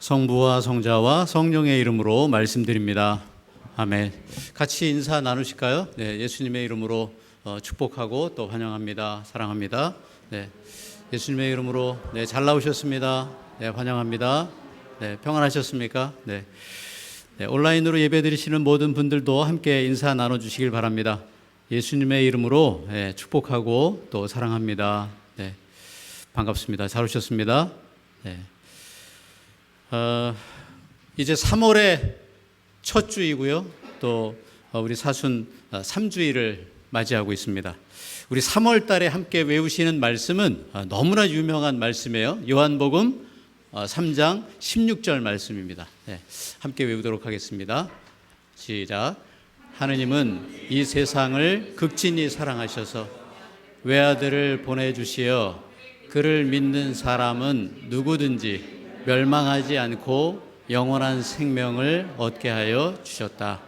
성부와 성자와 성령의 이름으로 말씀드립니다. 아멘. 같이 인사 나누실까요? 네, 예수님의 이름으로 축복하고 또 환영합니다. 사랑합니다. 네, 예수님의 이름으로 잘 나오셨습니다. 네, 환영합니다. 네, 평안하셨습니까? 네, 온라인으로 예배드리시는 모든 분들도 함께 인사 나눠주시길 바랍니다. 예수님의 이름으로 축복하고 또 사랑합니다. 네, 반갑습니다. 잘 오셨습니다. 네. 이제 3월의 첫 주이고요. 또 우리 사순 3주일을 맞이하고 있습니다. 우리 3월 달에 함께 외우시는 말씀은 너무나 유명한 말씀이에요. 요한복음 3장 16절 말씀입니다. 네, 함께 외우도록 하겠습니다. 시작. 하느님은 이 세상을 극진히 사랑하셔서 외아들을 보내주시어 그를 믿는 사람은 누구든지 멸망하지 않고 영원한 생명을 얻게 하여 주셨다.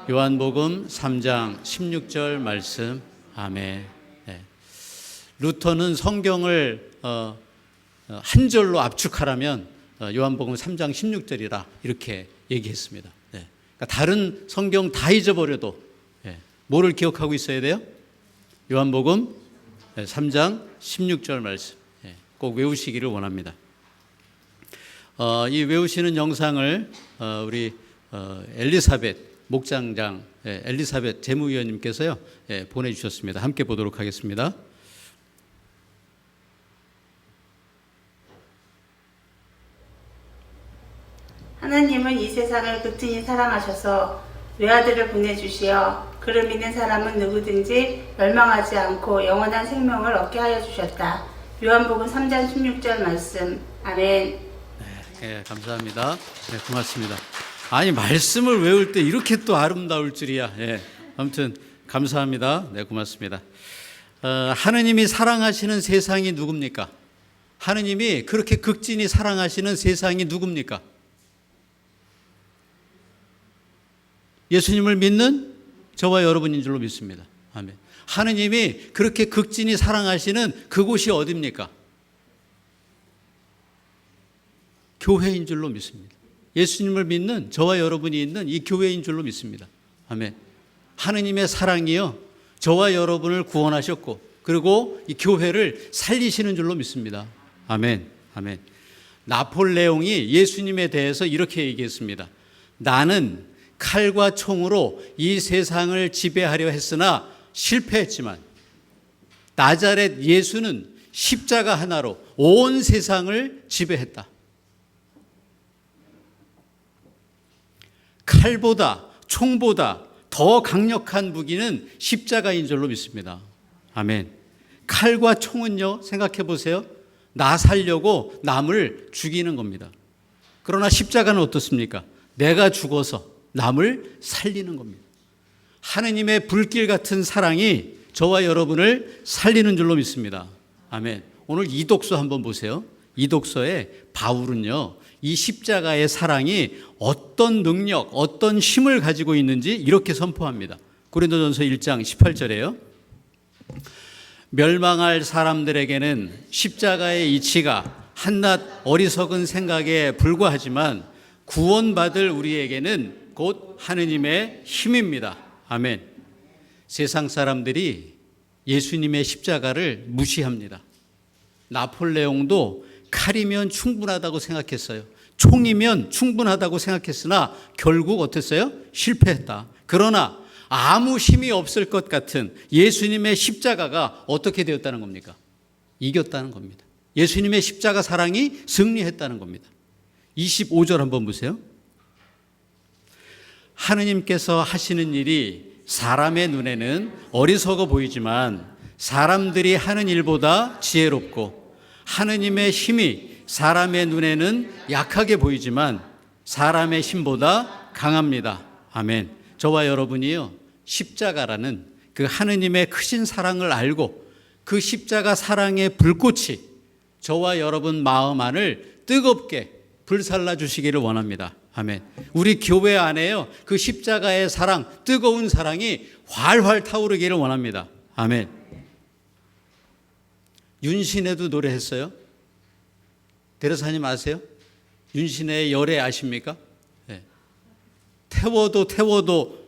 요한복음 3장 16절 말씀. 아멘. 네. 루터는 성경을 한 절로 압축하라면 요한복음 3장 16절이라 이렇게 얘기했습니다. 네. 그러니까 다른 성경 다 잊어버려도 뭐를 기억하고 있어야 돼요? 요한복음 3장 16절 말씀 꼭 외우시기를 원합니다. 이 외우시는 영상을 우리 엘리사벳 목장장 엘리사벳 재무위원님께서요 보내주셨습니다. 함께 보도록 하겠습니다. 하나님은 이 세상을 극진히 사랑하셔서 외아들을 보내주시어 그를 믿는 사람은 누구든지 멸망하지 않고 영원한 생명을 얻게 하여 주셨다. 요한복음 3장 16절 말씀. 아멘. 네, 감사합니다. 네, 고맙습니다. 아니 말씀을 외울 때 이렇게 또 아름다울 줄이야. 아무튼 감사합니다. 네, 고맙습니다. 하느님이 사랑하시는 세상이 누굽니까? 하느님이 그렇게 극진히 사랑하시는 세상이 누굽니까? 예수님을 믿는 저와 여러분인 줄로 믿습니다. 아멘. 하느님이 그렇게 극진히 사랑하시는 그곳이 어디입니까? 교회인 줄로 믿습니다. 예수님을 믿는 저와 여러분이 있는 이 교회인 줄로 믿습니다. 아멘. 하느님의 사랑이요 저와 여러분을 구원하셨고 그리고 이 교회를 살리시는 줄로 믿습니다. 아멘. 아멘. 나폴레옹이 예수님에 대해서 이렇게 얘기했습니다. 나는 칼과 총으로 이 세상을 지배하려 했으나 실패했지만 나자렛 예수는 십자가 하나로 온 세상을 지배했다. 칼보다 총보다 더 강력한 무기는 십자가인 줄로 믿습니다. 아멘. 칼과 총은요, 생각해 보세요. 나 살려고 남을 죽이는 겁니다. 그러나 십자가는 어떻습니까? 내가 죽어서 남을 살리는 겁니다. 하느님의 불길 같은 사랑이 저와 여러분을 살리는 줄로 믿습니다. 아멘. 오늘 이 독서 한번 보세요. 이 독서에 바울은요, 이 십자가의 사랑이 어떤 능력, 어떤 힘을 가지고 있는지 이렇게 선포합니다. 고린도전서 1장 18절에요. 멸망할 사람들에게는 십자가의 이치가 한낱 어리석은 생각에 불과하지만 구원받을 우리에게는 곧 하느님의 힘입니다. 아멘. 세상 사람들이 예수님의 십자가를 무시합니다. 나폴레옹도 칼이면 충분하다고 생각했어요. 총이면 충분하다고 생각했으나 결국 어땠어요? 실패했다. 그러나 아무 힘이 없을 것 같은 예수님의 십자가가 어떻게 되었다는 겁니까? 이겼다는 겁니다. 예수님의 십자가 사랑이 승리했다는 겁니다. 25절 한번 보세요. 하느님께서 하시는 일이 사람의 눈에는 어리석어 보이지만 사람들이 하는 일보다 지혜롭고 하느님의 힘이 사람의 눈에는 약하게 보이지만 사람의 힘보다 강합니다. 아멘. 저와 여러분이요, 십자가라는 그 하느님의 크신 사랑을 알고 그 십자가 사랑의 불꽃이 저와 여러분 마음 안을 뜨겁게 불살라 주시기를 원합니다. 아멘. 우리 교회 안에요, 그 십자가의 사랑, 뜨거운 사랑이 활활 타오르기를 원합니다. 아멘. 윤신혜도 노래했어요. 대려사님 아세요? 윤신의 열애 아십니까? 네. 태워도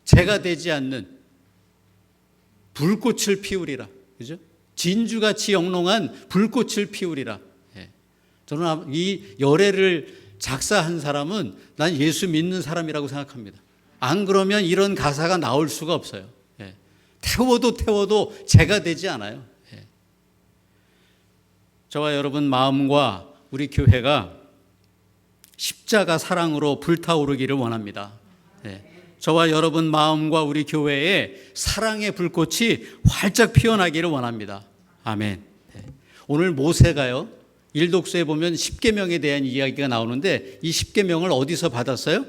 재가 되지 않는 불꽃을 피우리라. 그죠? 진주같이 영롱한 불꽃을 피우리라. 네. 저는 이 열애를 작사한 사람은 난 예수 믿는 사람이라고 생각합니다. 안 그러면 이런 가사가 나올 수가 없어요. 예. 태워도 재가 되지 않아요. 예. 저와 여러분 마음과 우리 교회가 십자가 사랑으로 불타오르기를 원합니다. 예. 저와 여러분 마음과 우리 교회에 사랑의 불꽃이 활짝 피어나기를 원합니다. 아멘. 예. 오늘 모세가요, 일독서에 보면 십계명에 대한 이야기가 나오는데 이 십계명을 어디서 받았어요?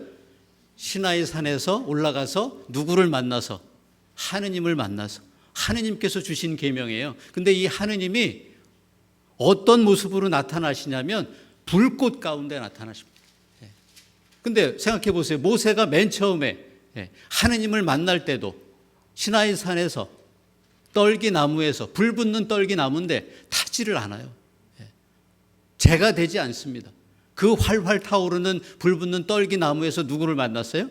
시나이 산에서 올라가서 누구를 만나서? 하느님을 만나서 하느님께서 주신 계명이에요. 근데 이 하느님이 어떤 모습으로 나타나시냐면 불꽃 가운데 나타나십니다. 근데 생각해 보세요. 모세가 맨 처음에 하느님을 만날 때도 시나이 산에서 떨기나무에서 불 붙는 떨기나무인데 타지를 않아요. 재가 되지 않습니다. 그 활활 타오르는 불 붙는 떨기나무에서 누구를 만났어요?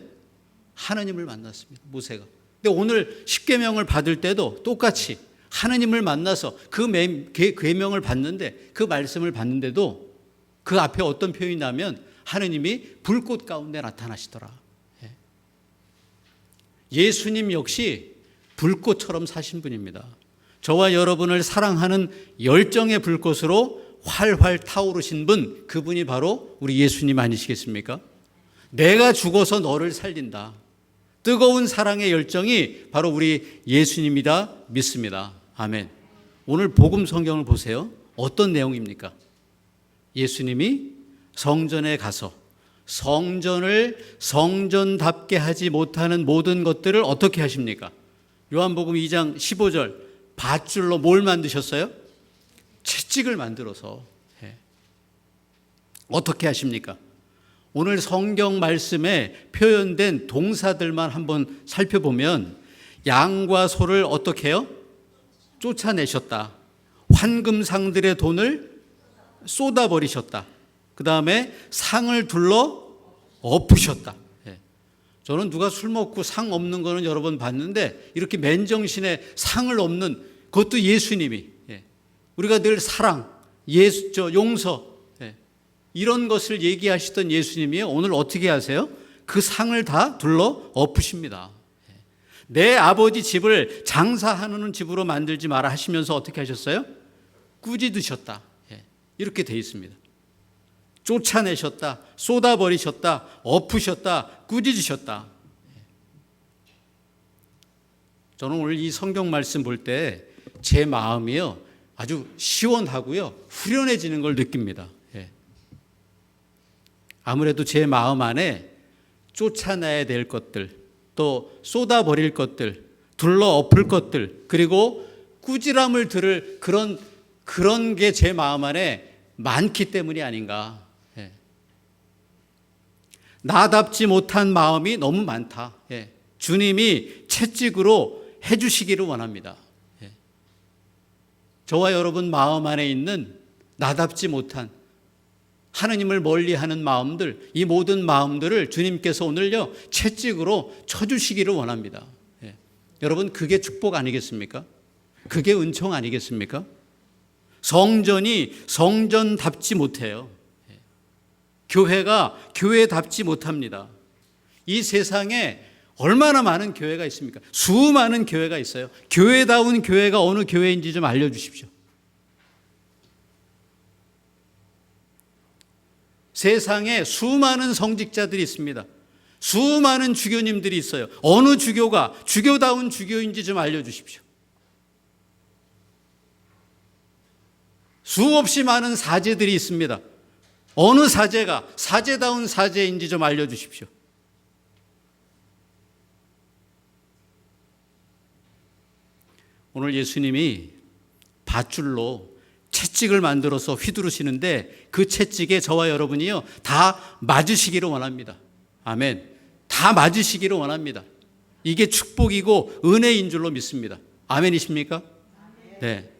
하느님을 만났습니다. 모세가. 근데 오늘 십계명을 받을 때도 똑같이 하느님을 만나서 그 계명을 받는데, 그 말씀을 받는데도 그 앞에 어떤 표현이 나면 하느님이 불꽃 가운데 나타나시더라. 예수님 역시 불꽃처럼 사신 분입니다. 저와 여러분을 사랑하는 열정의 불꽃으로 활활 타오르신 분, 그분이 바로 우리 예수님 아니시겠습니까? 내가 죽어서 너를 살린다. 뜨거운 사랑의 열정이 바로 우리 예수님이다 믿습니다. 아멘. 오늘 복음 성경을 보세요. 어떤 내용입니까? 예수님이 성전에 가서 성전을 성전답게 하지 못하는 모든 것들을 어떻게 하십니까? 요한복음 2장 15절, 밧줄로 뭘 만드셨어요? 채찍을 만들어서. 어떻게 하십니까? 오늘 성경 말씀에 표현된 동사들만 한번 살펴보면 양과 소를 어떻게 해요? 쫓아내셨다. 환금상들의 돈을 쏟아버리셨다. 그 다음에 상을 둘러 엎으셨다. 저는 누가 술 먹고 상 엎는 거는 여러 번 봤는데 이렇게 맨정신에 상을 엎는 그것도 예수님이, 우리가 늘 사랑, 용서 이런 것을 얘기하시던 예수님이 오늘 어떻게 하세요? 그 상을 다 둘러 엎으십니다. 내 아버지 집을 장사하는 집으로 만들지 마라 하시면서 어떻게 하셨어요? 꾸짖으셨다. 이렇게 돼 있습니다. 쫓아내셨다, 쏟아버리셨다, 엎으셨다, 꾸짖으셨다. 저는 오늘 이 성경 말씀 볼 때 제 마음이요 아주 시원하고요 후련해지는 걸 느낍니다. 아무래도 제 마음 안에 쫓아내야 될 것들, 또 쏟아버릴 것들, 둘러 엎을 것들, 그리고 꾸지람을 들을 그런 게 제 마음 안에 많기 때문이 아닌가. 나답지 못한 마음이 너무 많다. 주님이 채찍으로 해주시기를 원합니다. 저와 여러분 마음 안에 있는 나답지 못한 하느님을 멀리하는 마음들, 이 모든 마음들을 주님께서 오늘요 채찍으로 쳐주시기를 원합니다. 여러분 그게 축복 아니겠습니까? 그게 은총 아니겠습니까? 성전이 성전답지 못해요. 교회가 교회답지 못합니다. 이 세상에 얼마나 많은 교회가 있습니까? 수많은 교회가 있어요. 교회다운 교회가 어느 교회인지 좀 알려주십시오. 세상에 수많은 성직자들이 있습니다. 수많은 주교님들이 있어요. 어느 주교가 주교다운 주교인지 좀 알려주십시오. 수없이 많은 사제들이 있습니다. 어느 사제가 사제다운 사제인지 좀 알려주십시오. 오늘 예수님이 밧줄로 채찍을 만들어서 휘두르시는데 그 채찍에 저와 여러분이요 다 맞으시기를 원합니다. 아멘. 다 맞으시기를 원합니다. 이게 축복이고 은혜인 줄로 믿습니다. 아멘이십니까? 네.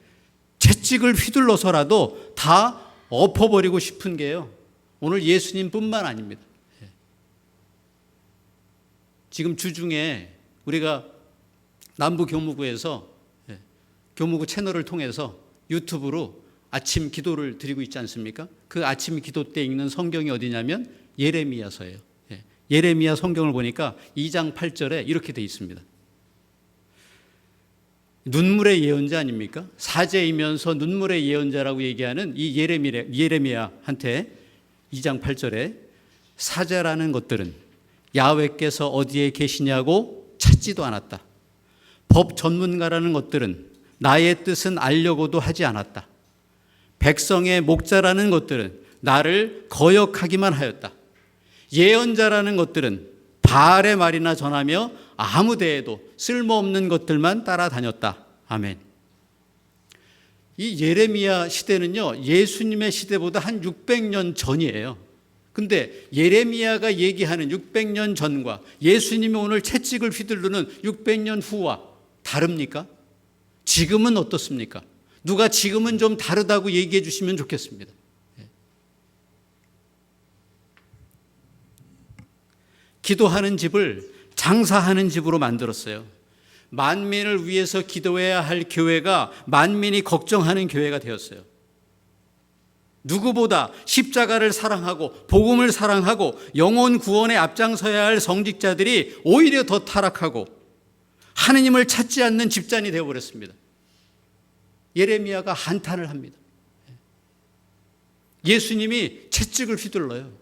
채찍을 휘둘러서라도 다 엎어버리고 싶은 게요 오늘 예수님뿐만 아닙니다. 지금 주중에 우리가 남부 교무구에서 교무구 채널을 통해서 유튜브로 아침 기도를 드리고 있지 않습니까? 그 아침 기도 때 읽는 성경이 어디냐면 예레미야서예요. 예레미야 성경을 보니까 2장 8절에 이렇게 돼 있습니다. 눈물의 예언자 아닙니까? 사제이면서 눈물의 예언자라고 얘기하는 이 예레미야한테 2장 8절에 사제라는 것들은 야훼께서 어디에 계시냐고 찾지도 않았다. 법 전문가라는 것들은 나의 뜻은 알려고도 하지 않았다. 백성의 목자라는 것들은 나를 거역하기만 하였다. 예언자라는 것들은 바알의 말이나 전하며 아무 데에도 쓸모없는 것들만 따라다녔다. 아멘. 이 예레미야 시대는요, 예수님의 시대보다 한 600년 전이에요. 근데 예레미야가 얘기하는 600년 전과 예수님이 오늘 채찍을 휘두르는 600년 후와 다릅니까? 지금은 어떻습니까? 누가 지금은 좀 다르다고 얘기해 주시면 좋겠습니다. 기도하는 집을 장사하는 집으로 만들었어요. 만민을 위해서 기도해야 할 교회가 만민이 걱정하는 교회가 되었어요. 누구보다 십자가를 사랑하고 복음을 사랑하고 영혼 구원에 앞장서야 할 성직자들이 오히려 더 타락하고 하느님을 찾지 않는 집단이 되어버렸습니다. 예레미야가 한탄을 합니다. 예수님이 채찍을 휘둘러요.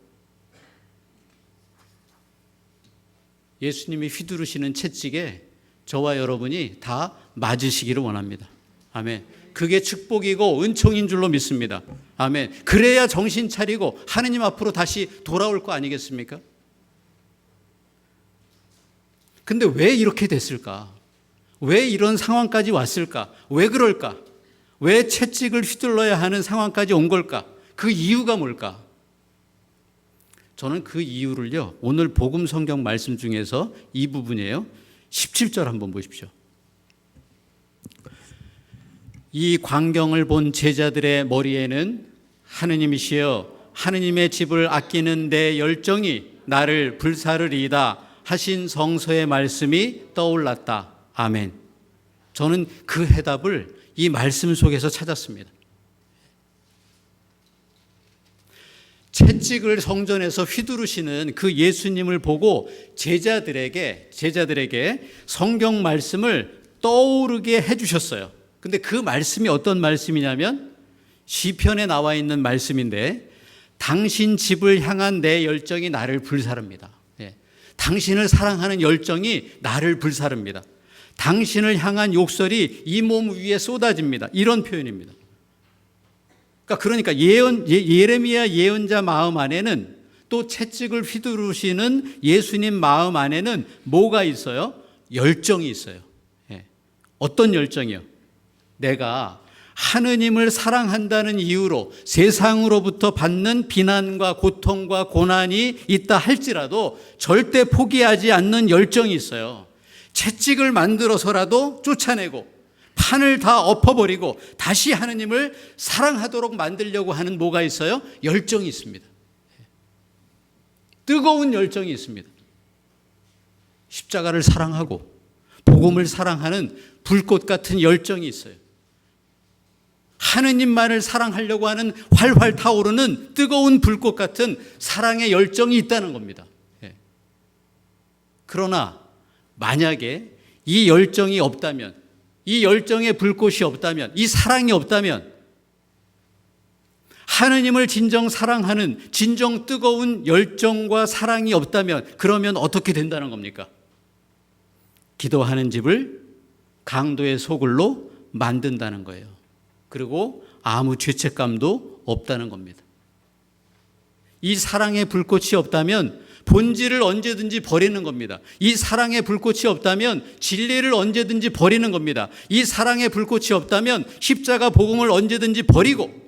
예수님이 휘두르시는 채찍에 저와 여러분이 다 맞으시기를 원합니다. 아멘. 그게 축복이고 은총인 줄로 믿습니다. 아멘. 그래야 정신 차리고 하느님 앞으로 다시 돌아올 거 아니겠습니까? 근데 왜 이렇게 됐을까? 왜 이런 상황까지 왔을까? 왜 그럴까? 왜 채찍을 휘둘러야 하는 상황까지 온 걸까? 그 이유가 뭘까? 저는 그 이유를요, 오늘 복음 성경 말씀 중에서 이 부분이에요. 17절 한번 보십시오. 이 광경을 본 제자들의 머리에는 하느님이시여 하느님의 집을 아끼는 내 열정이 나를 불사르리이다 하신 성서의 말씀이 떠올랐다. 아멘. 저는 그 해답을 이 말씀 속에서 찾았습니다. 채찍을 성전에서 휘두르시는 그 예수님을 보고 제자들에게 성경 말씀을 떠오르게 해주셨어요. 근데 그 말씀이 어떤 말씀이냐면 시편에 나와 있는 말씀인데 당신 집을 향한 내 열정이 나를 불사릅니다. 당신을 사랑하는 열정이 나를 불사릅니다. 당신을 향한 욕설이 이 몸 위에 쏟아집니다. 이런 표현입니다. 그러니까 예레미야 예언자 마음 안에는 또 채찍을 휘두르시는 예수님 마음 안에는 뭐가 있어요? 열정이 있어요. 어떤 열정이요? 내가 하느님을 사랑한다는 이유로 세상으로부터 받는 비난과 고통과 고난이 있다 할지라도 절대 포기하지 않는 열정이 있어요. 채찍을 만들어서라도 쫓아내고 판을 다 엎어버리고 다시 하느님을 사랑하도록 만들려고 하는 뭐가 있어요? 열정이 있습니다. 뜨거운 열정이 있습니다. 십자가를 사랑하고 복음을 사랑하는 불꽃 같은 열정이 있어요. 하느님만을 사랑하려고 하는 활활 타오르는 뜨거운 불꽃 같은 사랑의 열정이 있다는 겁니다. 그러나 만약에 이 열정이 없다면, 이 열정의 불꽃이 없다면, 이 사랑이 없다면, 하느님을 진정 사랑하는 진정 뜨거운 열정과 사랑이 없다면 그러면 어떻게 된다는 겁니까? 기도하는 집을 강도의 소굴로 만든다는 거예요. 그리고 아무 죄책감도 없다는 겁니다. 이 사랑의 불꽃이 없다면 본질을 언제든지 버리는 겁니다. 이 사랑의 불꽃이 없다면 진리를 언제든지 버리는 겁니다. 이 사랑의 불꽃이 없다면 십자가 복음을 언제든지 버리고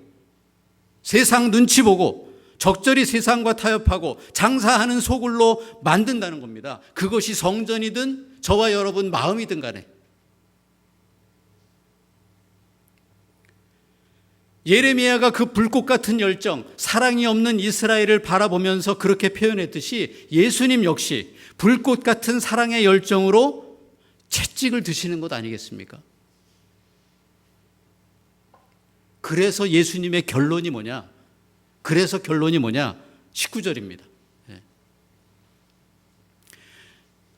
세상 눈치 보고 적절히 세상과 타협하고 장사하는 소굴로 만든다는 겁니다. 그것이 성전이든 저와 여러분 마음이든 간에. 예레미야가 그 불꽃 같은 열정, 사랑이 없는 이스라엘을 바라보면서 그렇게 표현했듯이 예수님 역시 불꽃 같은 사랑의 열정으로 채찍을 드시는 것 아니겠습니까? 그래서 예수님의 결론이 뭐냐? 그래서 결론이 뭐냐? 19절입니다.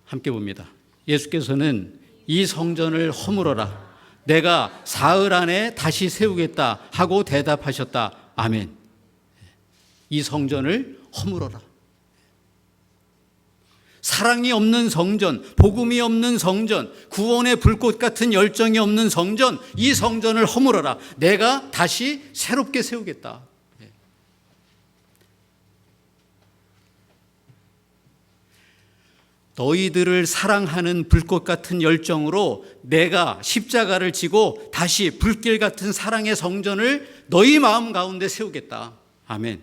함께 봅니다. 예수께서는 이 성전을 허물어라. 내가 사흘 안에 다시 세우겠다 하고 대답하셨다. 아멘. 이 성전을 허물어라. 사랑이 없는 성전, 복음이 없는 성전, 구원의 불꽃 같은 열정이 없는 성전, 이 성전을 허물어라. 내가 다시 새롭게 세우겠다. 너희들을 사랑하는 불꽃 같은 열정으로 내가 십자가를 지고 다시 불길 같은 사랑의 성전을 너희 마음 가운데 세우겠다. 아멘.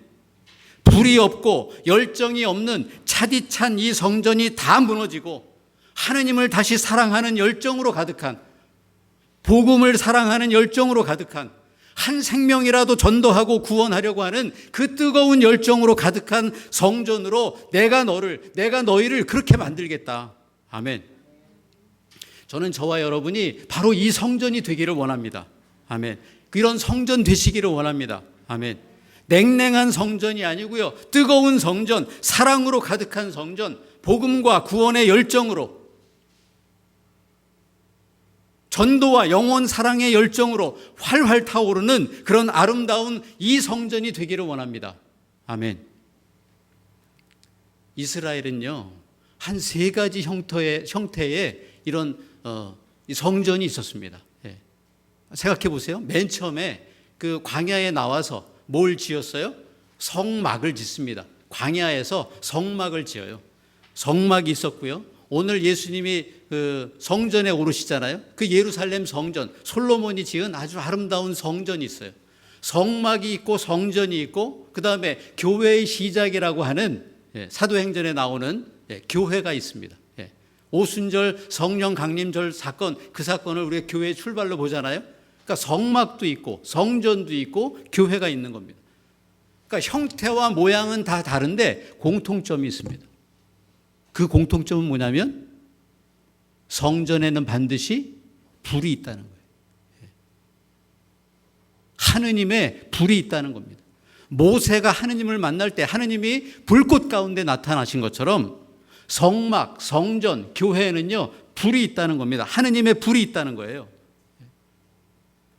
불이 없고 열정이 없는 차디찬 이 성전이 다 무너지고 하느님을 다시 사랑하는 열정으로 가득한, 복음을 사랑하는 열정으로 가득한, 한 생명이라도 전도하고 구원하려고 하는 그 뜨거운 열정으로 가득한 성전으로 내가 너희를 그렇게 만들겠다. 아멘. 저는 저와 여러분이 바로 이 성전이 되기를 원합니다. 아멘. 이런 성전 되시기를 원합니다. 아멘. 냉랭한 성전이 아니고요, 뜨거운 성전, 사랑으로 가득한 성전, 복음과 구원의 열정으로, 전도와 영혼 사랑의 열정으로 활활 타오르는 그런 아름다운 이 성전이 되기를 원합니다. 아멘. 이스라엘은요, 한 3가지 형태의 이런 성전이 있었습니다. 생각해 보세요. 맨 처음에 그 광야에 나와서 뭘 지었어요? 성막을 짓습니다. 광야에서 성막을 지어요. 성막이 있었고요. 오늘 예수님이 그 성전에 오르시잖아요. 그 예루살렘 성전, 솔로몬이 지은 아주 아름다운 성전이 있어요. 성막이 있고 성전이 있고, 그 다음에 교회의 시작이라고 하는 사도행전에 나오는 교회가 있습니다. 오순절 성령 강림절 사건, 그 사건을 우리가 교회의 출발로 보잖아요. 그러니까 성막도 있고 성전도 있고 교회가 있는 겁니다. 그러니까 형태와 모양은 다 다른데 공통점이 있습니다. 그 공통점은 뭐냐면 성전에는 반드시 불이 있다는 거예요. 하느님의 불이 있다는 겁니다. 모세가 하느님을 만날 때 하느님이 불꽃 가운데 나타나신 것처럼 성막, 성전, 교회에는요 불이 있다는 겁니다. 하느님의 불이 있다는 거예요.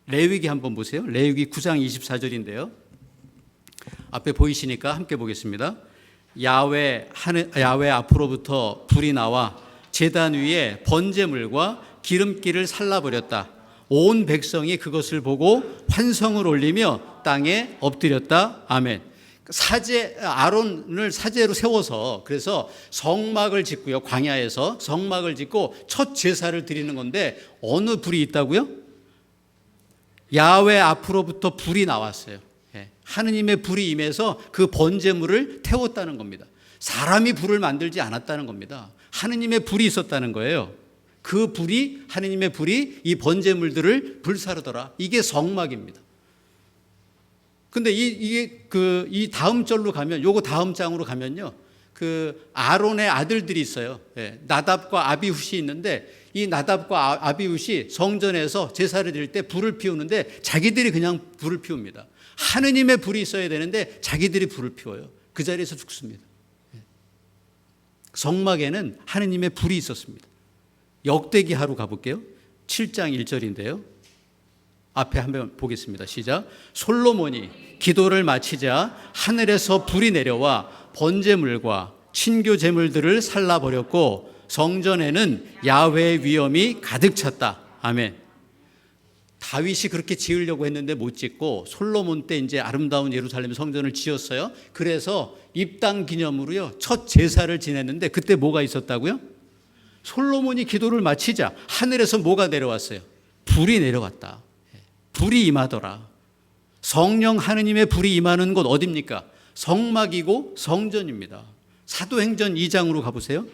레위기 한번 보세요. 레위기 9장 24절인데요. 앞에 보이시니까 함께 보겠습니다. 야훼 앞으로부터 불이 나와 제단 위에 번제물과 기름기를 살라버렸다. 온 백성이 그것을 보고 환성을 올리며 땅에 엎드렸다. 아멘. 아론을 사제로 세워서 그래서 성막을 짓고요. 광야에서 성막을 짓고 첫 제사를 드리는 건데 어느 불이 있다고요? 야훼 앞으로부터 불이 나왔어요. 하느님의 불이 임해서 그 번제물을 태웠다는 겁니다. 사람이 불을 만들지 않았다는 겁니다. 하느님의 불이 있었다는 거예요. 그 불이, 하느님의 불이 이 번제물들을 불사르더라. 이게 성막입니다. 근데 이 다음 절로 가면, 요거 다음 장으로 가면요, 그 아론의 아들들이 있어요. 나답과 아비훗이 있는데 이 나답과 아비훗이 성전에서 제사를 드릴 때 불을 피우는데 자기들이 그냥 불을 피웁니다. 하느님의 불이 있어야 되는데 자기들이 불을 피워요. 그 자리에서 죽습니다. 성막에는 하느님의 불이 있었습니다. 역대기하로 가볼게요. 7장 1절인데요. 앞에 한번 보겠습니다. 시작. 솔로몬이 기도를 마치자 하늘에서 불이 내려와 번제물과 친교 제물들을 살라버렸고 성전에는 야훼의 위엄이 가득 찼다. 아멘. 다윗이 그렇게 지으려고 했는데 못 짓고 솔로몬 때 이제 아름다운 예루살렘 성전을 지었어요. 그래서 입당 기념으로요 첫 제사를 지냈는데 그때 뭐가 있었다고요? 솔로몬이 기도를 마치자 하늘에서 뭐가 내려왔어요? 불이 내려왔다. 불이 임하더라. 성령 하느님의 불이 임하는 곳 어디입니까? 성막이고 성전입니다. 사도행전 2장으로 가보세요.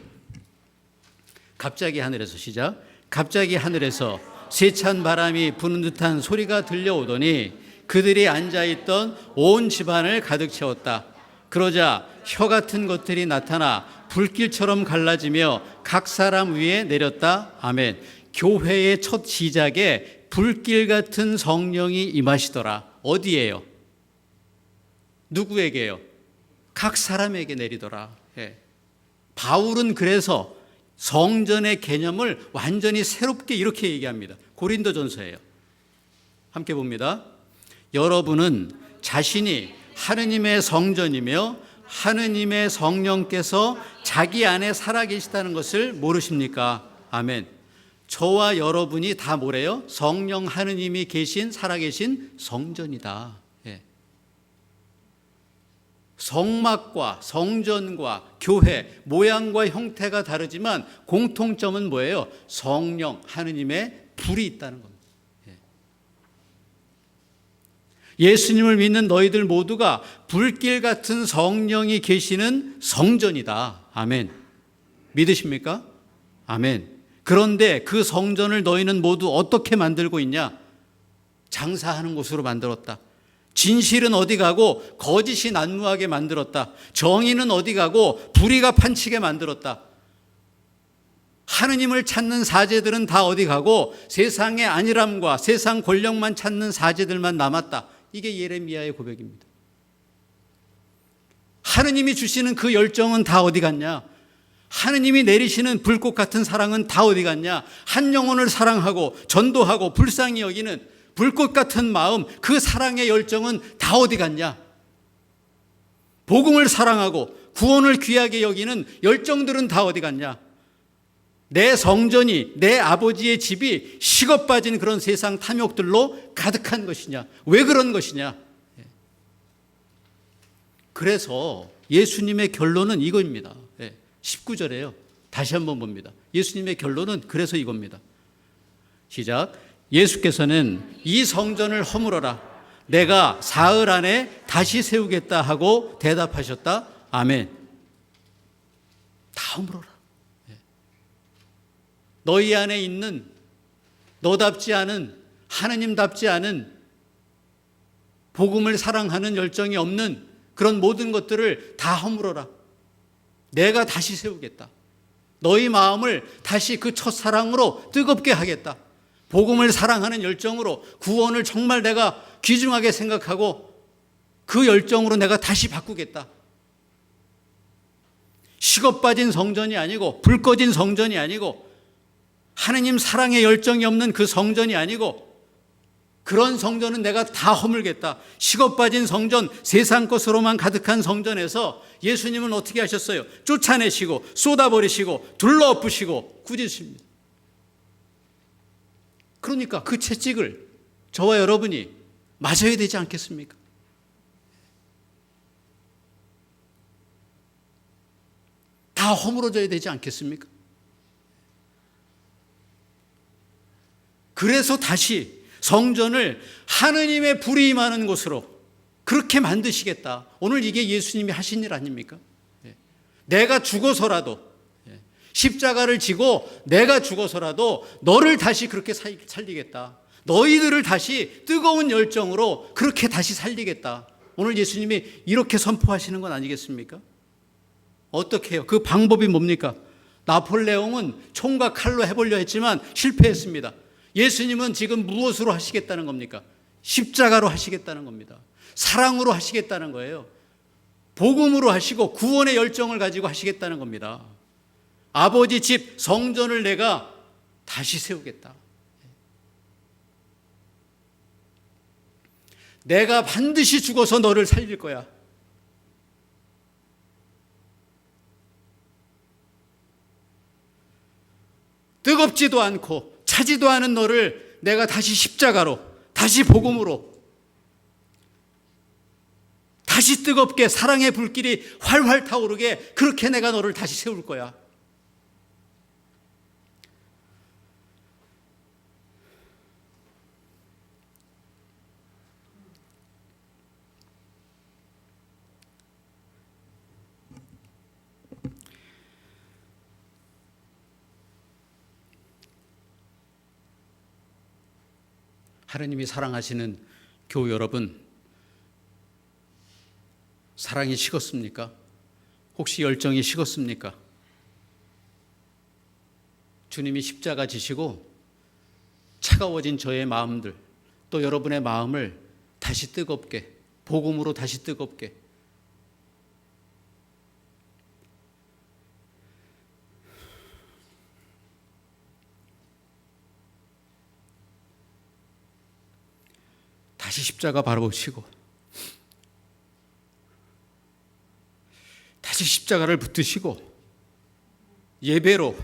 갑자기 하늘에서 시작. 갑자기 하늘에서 세찬 바람이 부는 듯한 소리가 들려오더니 그들이 앉아있던 온 집안을 가득 채웠다. 그러자 혀 같은 것들이 나타나 불길처럼 갈라지며 각 사람 위에 내렸다. 아멘. 교회의 첫 시작에 불길 같은 성령이 임하시더라. 어디에요? 누구에게요? 각 사람에게 내리더라. 예. 바울은 그래서 성전의 개념을 완전히 새롭게 이렇게 얘기합니다. 고린도전서예요. 함께 봅니다. 여러분은 자신이 하느님의 성전이며 하느님의 성령께서 자기 안에 살아계시다는 것을 모르십니까? 아멘. 저와 여러분이 다 뭐래요? 성령 하느님이 계신 살아계신 성전이다. 예. 성막과 성전과 교회 모양과 형태가 다르지만 공통점은 뭐예요? 성령 하느님의 불이 있다는 겁니다. 예수님을 믿는 너희들 모두가 불길 같은 성령이 계시는 성전이다. 아멘. 믿으십니까? 아멘. 그런데 그 성전을 너희는 모두 어떻게 만들고 있냐? 장사하는 곳으로 만들었다. 진실은 어디 가고 거짓이 난무하게 만들었다. 정의는 어디 가고 불의가 판치게 만들었다. 하느님을 찾는 사제들은 다 어디 가고 세상의 안일함과 세상 권력만 찾는 사제들만 남았다. 이게 예레미야의 고백입니다. 하느님이 주시는 그 열정은 다 어디 갔냐? 하느님이 내리시는 불꽃 같은 사랑은 다 어디 갔냐? 한 영혼을 사랑하고 전도하고 불쌍히 여기는 불꽃 같은 마음, 그 사랑의 열정은 다 어디 갔냐? 복음을 사랑하고 구원을 귀하게 여기는 열정들은 다 어디 갔냐? 내 성전이, 내 아버지의 집이 식어 빠진 그런 세상 탐욕들로 가득한 것이냐? 왜 그런 것이냐? 그래서 예수님의 결론은 이거입니다. 19절에요. 다시 한번 봅니다. 예수님의 결론은 그래서 이겁니다. 시작. 예수께서는 이 성전을 허물어라. 내가 사흘 안에 다시 세우겠다 하고 대답하셨다. 아멘. 다 허물어라. 너희 안에 있는 너답지 않은 하느님답지 않은 복음을 사랑하는 열정이 없는 그런 모든 것들을 다 허물어라. 내가 다시 세우겠다. 너희 마음을 다시 그 첫사랑으로 뜨겁게 하겠다. 복음을 사랑하는 열정으로 구원을 정말 내가 귀중하게 생각하고 그 열정으로 내가 다시 바꾸겠다. 식어 빠진 성전이 아니고 불 꺼진 성전이 아니고 하느님 사랑의 열정이 없는 그 성전이 아니고 그런 성전은 내가 다 허물겠다. 식어 빠진 성전, 세상 것으로만 가득한 성전에서 예수님은 어떻게 하셨어요? 쫓아내시고 쏟아버리시고 둘러엎으시고 꾸짖으십니다. 그러니까 그 채찍을 저와 여러분이 맞아야 되지 않겠습니까? 다 허물어져야 되지 않겠습니까? 그래서 다시 성전을 하느님의 불이 임하는 곳으로 그렇게 만드시겠다. 오늘 이게 예수님이 하신 일 아닙니까? 내가 죽어서라도 십자가를 지고 내가 죽어서라도 너를 다시 그렇게 살리겠다. 너희들을 다시 뜨거운 열정으로 그렇게 다시 살리겠다. 오늘 예수님이 이렇게 선포하시는 건 아니겠습니까? 어떻게 해요? 그 방법이 뭡니까? 나폴레옹은 총과 칼로 해보려 했지만 실패했습니다. 예수님은 지금 무엇으로 하시겠다는 겁니까? 십자가로 하시겠다는 겁니다. 사랑으로 하시겠다는 거예요. 복음으로 하시고 구원의 열정을 가지고 하시겠다는 겁니다. 아버지 집 성전을 내가 다시 세우겠다. 내가 반드시 죽어서 너를 살릴 거야. 뜨겁지도 않고 차지도 않은 너를 내가 다시 십자가로, 다시 복음으로, 다시 뜨겁게 사랑의 불길이 활활 타오르게 그렇게 내가 너를 다시 세울 거야. 하느님이 사랑하시는 교우 여러분, 사랑이 식었습니까? 혹시 열정이 식었습니까? 주님이 십자가 지시고 차가워진 저의 마음들, 또 여러분의 마음을 다시 뜨겁게, 복음으로 다시 뜨겁게, 다시 십자가 바라보시고 다시 십자가를 붙드시고 예배로,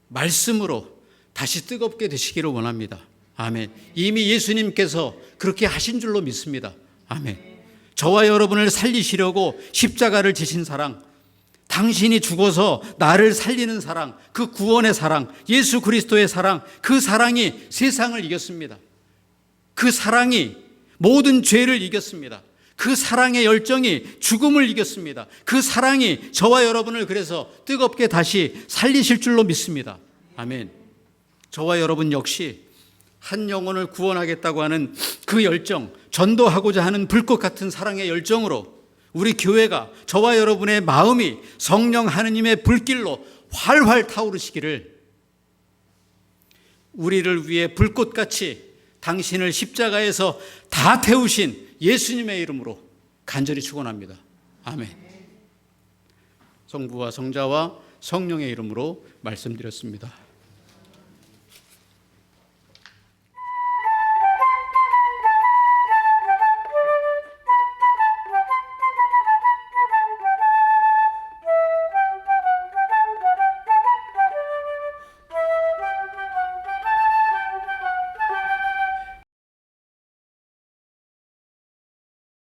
말씀으로 다시 뜨겁게 되시기를 원합니다. 아멘. 이미 예수님께서 그렇게 하신 줄로 믿습니다. 아멘. 저와 여러분을 살리시려고 십자가를 지신 사랑, 당신이 죽어서 나를 살리는 사랑, 그 구원의 사랑, 예수 그리스도의 사랑, 그 사랑이 세상을 이겼습니다. 그 사랑이 모든 죄를 이겼습니다. 그 사랑의 열정이 죽음을 이겼습니다. 그 사랑이 저와 여러분을 그래서 뜨겁게 다시 살리실 줄로 믿습니다. 아멘. 저와 여러분 역시 한 영혼을 구원하겠다고 하는 그 열정, 전도하고자 하는 불꽃 같은 사랑의 열정으로 우리 교회가, 저와 여러분의 마음이 성령 하느님의 불길로 활활 타오르시기를, 우리를 위해 불꽃같이 당신을 십자가에서 다 태우신 예수님의 이름으로 간절히 축원합니다. 아멘. 성부와 성자와 성령의 이름으로 말씀드렸습니다.